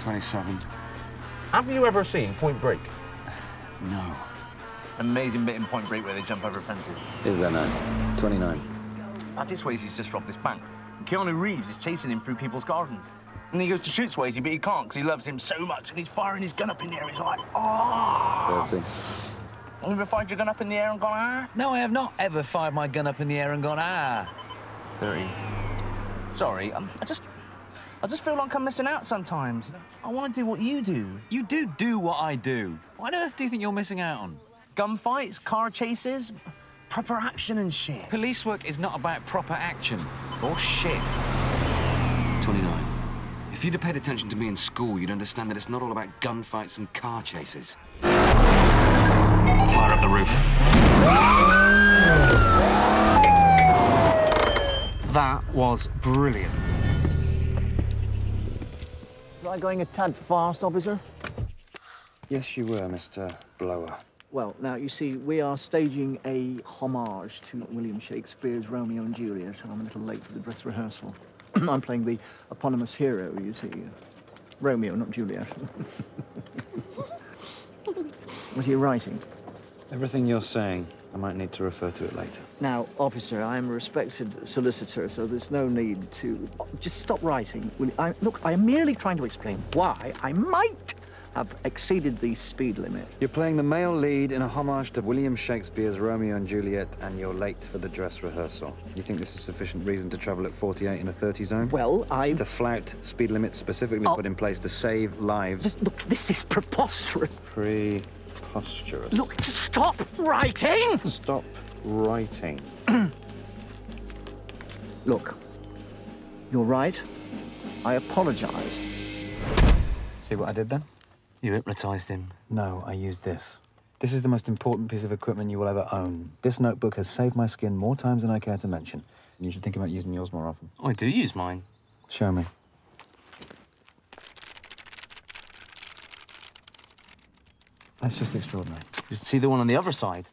27. Have you ever seen Point Break? No. Amazing bit in Point Break where they jump over fences. Is there now? 29. Patrick Swayze's just robbed this bank. And Keanu Reeves is chasing him through people's gardens. And he goes to shoot Swayze, but he can't because he loves him so much. And he's firing his gun up in the air. He's like, oh! 30. Have you ever fired your gun up in the air and gone, ah? No, I have not ever fired my gun up in the air and gone, ah. 30. Sorry, I just feel like I'm missing out sometimes. I want to do what you do. You do what I do. What on earth do you think you're missing out on? Gunfights, car chases, proper action and shit. Police work is not about proper action. Or shit. 29. If you'd have paid attention to me in school, you'd understand that it's not all about gunfights and car chases. Fire up the roof. That was brilliant. Was I going a tad fast, officer? Yes, you were, Mr. Blower. Well, now, you see, we are staging a homage to William Shakespeare's Romeo and Juliet, and I'm a little late for the dress rehearsal. I'm playing the eponymous hero, you see. Romeo, not Juliet. What are you writing? Everything you're saying, I might need to refer to it later. Now, officer, I am a respected solicitor, so there's no need to... Just stop writing. Look, I am merely trying to explain why I might have exceeded the speed limit. You're playing the male lead in a homage to William Shakespeare's Romeo and Juliet, and you're late for the dress rehearsal. You think this is sufficient reason to travel at 48 in a 30 zone? Well, To flout speed limits specifically put in place to save lives? Look, this is preposterous. Preposterous. Look, stop writing! Stop writing. Look, you're right. I apologize. See what I did then? You hypnotized him. No, I used this. This is the most important piece of equipment you will ever own. This notebook has saved my skin more times than I care to mention. And you should think about using yours more often. I do use mine. Show me. That's just extraordinary. Just see the one on the other side.